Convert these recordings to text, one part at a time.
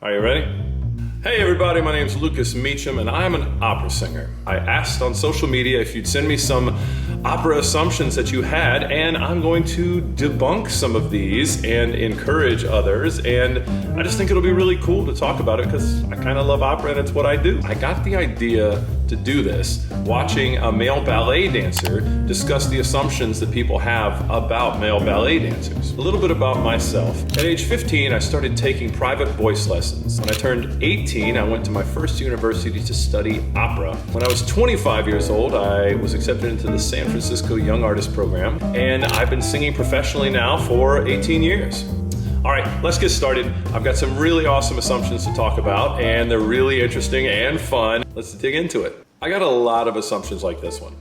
Are you ready? Hey everybody, my name is Lucas Meacham and I'm an opera singer. I asked on social media if you'd send me some opera assumptions that you had, and I'm going to debunk some of these and encourage others, and I just think it'll be really cool to talk about it because I kind of love opera and it's what I do. I got the idea to do this watching a male ballet dancer discuss the assumptions that people have about male ballet dancers. A little bit about myself. At age 15, I started taking private voice lessons. When I turned 18, I went to my first university to study opera. When I was 25 years old, I was accepted into the San Francisco Young Artist Program, and I've been singing professionally now for 18 years. All right, let's get started. I've got some really awesome assumptions to talk about, and they're really interesting and fun. Let's dig into it. I got a lot of assumptions like this one.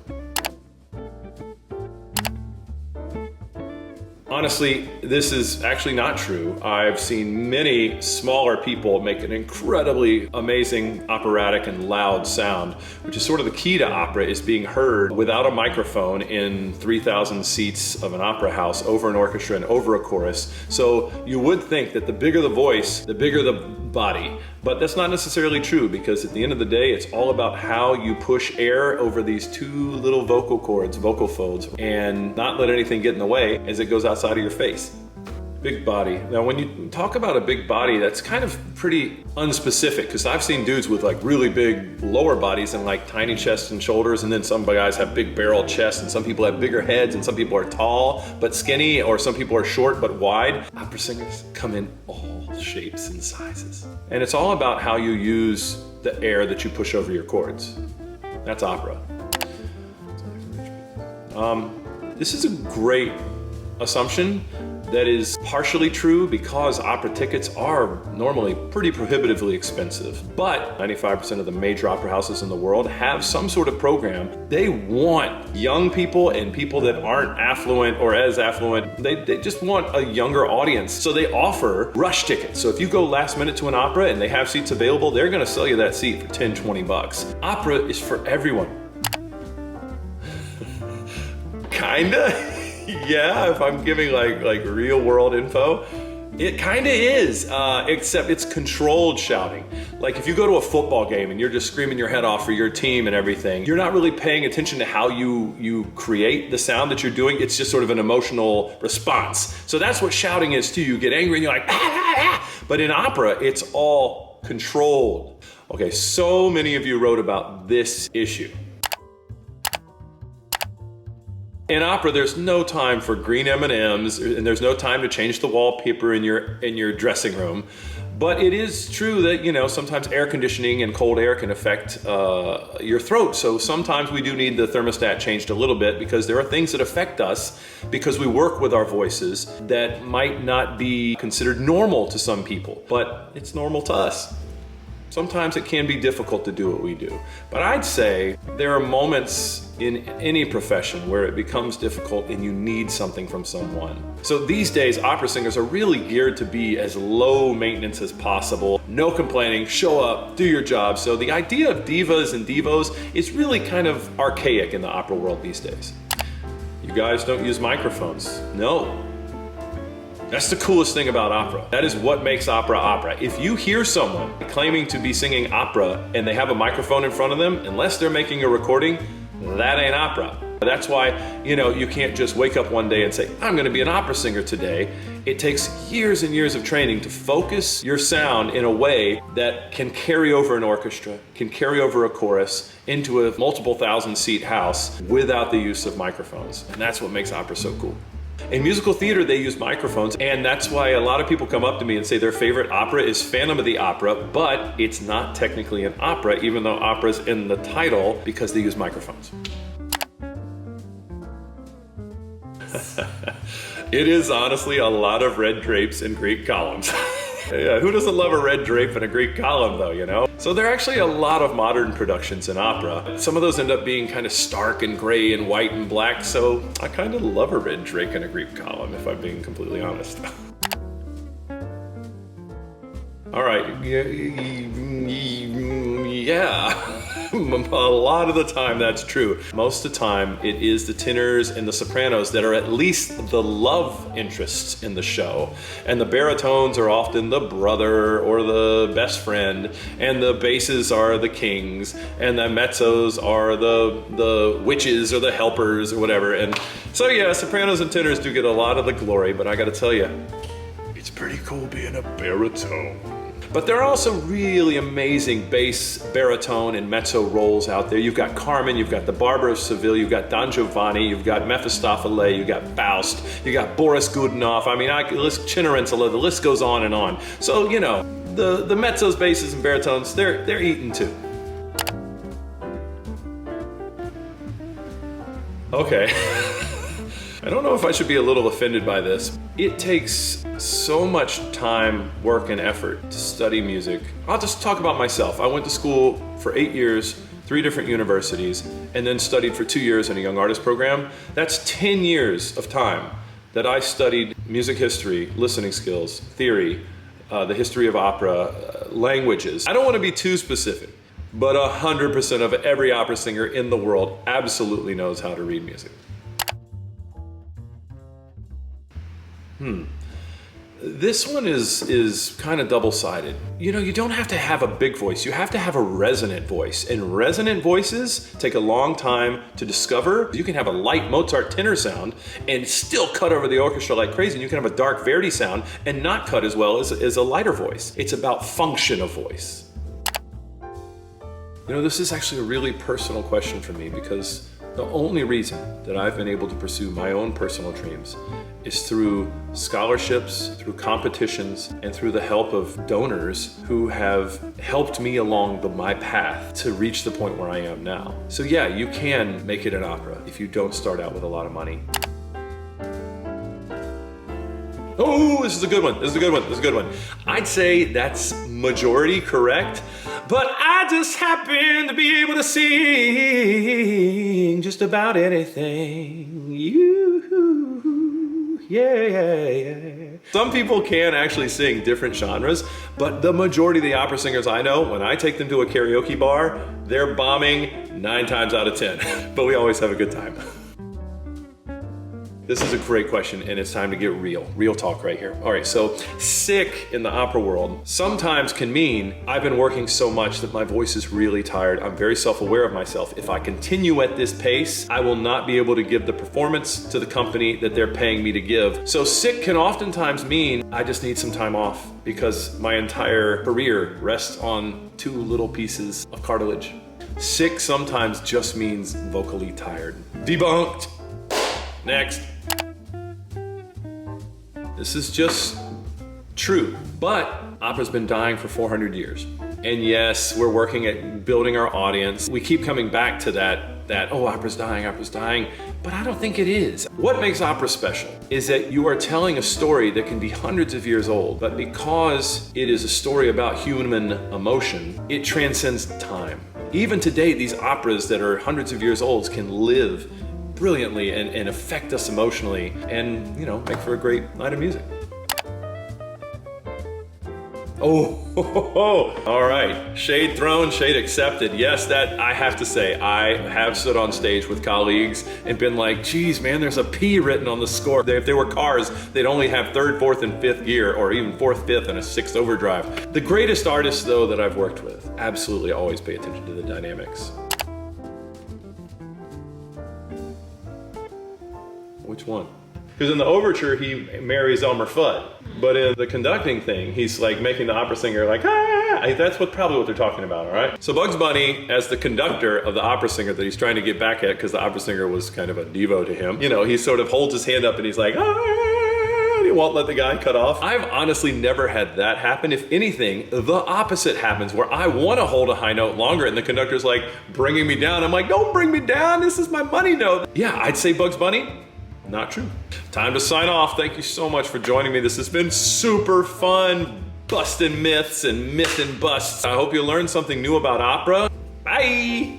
Honestly, this is actually not true. I've seen many smaller people make an incredibly amazing operatic and loud sound, which is sort of the key to opera, is being heard without a microphone in 3,000 seats of an opera house, over an orchestra and over a chorus. So you would think that the bigger the voice, the bigger the body, but that's not necessarily true, because at the end of the day, it's all about how you push air over these two little vocal cords, vocal folds, and not let anything get in the way as it goes outside of your face. Big body. Now, when you talk about a big body, that's kind of pretty unspecific, because I've seen dudes with like really big lower bodies and like tiny chests and shoulders, and then some guys have big barrel chests, and some people have bigger heads, and some people are tall but skinny, or some people are short but wide. Opera singers come in all shapes and sizes. And it's all about how you use the air that you push over your chords. That's opera. This is a great assumption that is partially true, because opera tickets are normally pretty prohibitively expensive. But 95% of the major opera houses in the world have some sort of program. They want young people and people that aren't affluent or as affluent. They just want a younger audience. So they offer rush tickets. So if you go last minute to an opera and they have seats available, they're gonna sell you that seat for 10, 20 bucks. Opera is for everyone. Kinda. Yeah, if I'm giving like real world info, it kind of is, except it's controlled shouting. Like if you go to a football game and you're just screaming your head off for your team and everything, you're not really paying attention to how you create the sound that you're doing. It's just sort of an emotional response. So that's what shouting is too. You get angry and you're like, ah, ah, ah. But in opera, it's all controlled. Okay, so many of you wrote about this issue. In opera, there's no time for green M&Ms, and there's no time to change the wallpaper in your dressing room. But it is true that, you know, sometimes air conditioning and cold air can affect your throat. So sometimes we do need the thermostat changed a little bit, because there are things that affect us because we work with our voices that might not be considered normal to some people, but it's normal to us. Sometimes it can be difficult to do what we do. But I'd say there are moments in any profession where it becomes difficult and you need something from someone. So these days, opera singers are really geared to be as low maintenance as possible. No complaining, show up, do your job. So the idea of divas and divos is really kind of archaic in the opera world these days. You guys don't use microphones. No. That's the coolest thing about opera. That is what makes opera opera. If you hear someone claiming to be singing opera and they have a microphone in front of them, unless they're making a recording, that ain't opera. That's why, you know, you can't just wake up one day and say, I'm gonna be an opera singer today. It takes years and years of training to focus your sound in a way that can carry over an orchestra, can carry over a chorus into a multiple thousand seat house without the use of microphones. And that's what makes opera so cool. In musical theater, they use microphones, and that's why a lot of people come up to me and say their favorite opera is Phantom of the Opera, but it's not technically an opera, even though opera's in the title, because they use microphones. It is honestly a lot of red drapes and Greek columns. Yeah, who doesn't love a red drape and a Greek column though, you know? So there are actually a lot of modern productions in opera. Some of those end up being kind of stark and gray and white and black, so I kind of love a red drape and a Greek column, if I'm being completely honest. All right, yeah. A lot of the time that's true. Most of the time it is the tenors and the sopranos that are at least the love interests in the show. And the baritones are often the brother or the best friend, and the basses are the kings, and the mezzos are the witches or the helpers or whatever. And so yeah, sopranos and tenors do get a lot of the glory, but I gotta tell you, it's pretty cool being a baritone. But there are also really amazing bass, baritone, and mezzo roles out there. You've got Carmen, you've got the Barber of Seville, you've got Don Giovanni, you've got Mephistopheles, you've got Faust, you've got Boris Godunov. I mean, Cenerentola, the list goes on and on. So, you know, the mezzos, basses, and baritones, they're eaten too. Okay. I don't know if I should be a little offended by this. It takes so much time, work, and effort to study music. I'll just talk about myself. I went to school for 8 years, 3 different universities, and then studied for 2 years in a young artist program. That's 10 years of time that I studied music history, listening skills, theory, the history of opera, languages. I don't want to be too specific, but 100% of every opera singer in the world absolutely knows how to read music. This one is kind of double-sided. You know, you don't have to have a big voice, you have to have a resonant voice. And resonant voices take a long time to discover. You can have a light Mozart tenor sound and still cut over the orchestra like crazy. And you can have a dark Verdi sound and not cut as well as a lighter voice. It's about function of voice. You know, this is actually a really personal question for me, because the only reason that I've been able to pursue my own personal dreams is through scholarships, through competitions, and through the help of donors who have helped me along my path to reach the point where I am now. So yeah, you can make it in opera if you don't start out with a lot of money. Oh, this is a good one. This is a good one. This is a good one. I'd say that's majority correct, but I just happen to be able to sing just about anything. Yeah. Some people can actually sing different genres, but the majority of the opera singers I know, when I take them to a karaoke bar, they're bombing 9 times out of 10, but we always have a good time. This is a great question, and it's time to get real talk right here. All right, so sick in the opera world sometimes can mean I've been working so much that my voice is really tired. I'm very self-aware of myself. If I continue at this pace, I will not be able to give the performance to the company that they're paying me to give. So sick can oftentimes mean I just need some time off because my entire career rests on 2 little pieces of cartilage. Sick sometimes just means vocally tired. Debunked. Next. This is just true, but opera's been dying for 400 years. And yes, we're working at building our audience. We keep coming back to that, oh, opera's dying, but I don't think it is. What makes opera special is that you are telling a story that can be hundreds of years old, but because it is a story about human emotion, it transcends time. Even today, these operas that are hundreds of years old can live brilliantly and affect us emotionally and, you know, make for a great night of music. Oh, all right. Shade thrown, shade accepted. Yes, that I have to say, I have stood on stage with colleagues and been like, geez, man, there's a P written on the score. If they were cars, they'd only have 3rd, 4th, and 5th gear, or even 4th, 5th, and a 6th overdrive. The greatest artists, though, that I've worked with absolutely always pay attention to the dynamics. Which one? Because in the overture, he marries Elmer Fudd. But in the conducting thing, he's like making the opera singer like, ah! That's probably what they're talking about, all right? So Bugs Bunny, as the conductor of the opera singer that he's trying to get back at, because the opera singer was kind of a devo to him, you know, he sort of holds his hand up and he's like, ah! And he won't let the guy cut off. I've honestly never had that happen. If anything, the opposite happens, where I want to hold a high note longer and the conductor's like bringing me down. I'm like, don't bring me down, this is my money note. Yeah, I'd say Bugs Bunny. Not true. Time to sign off. Thank you so much for joining me. This has been super fun, busting myths and myth and busts. I hope you learned something new about opera. Bye.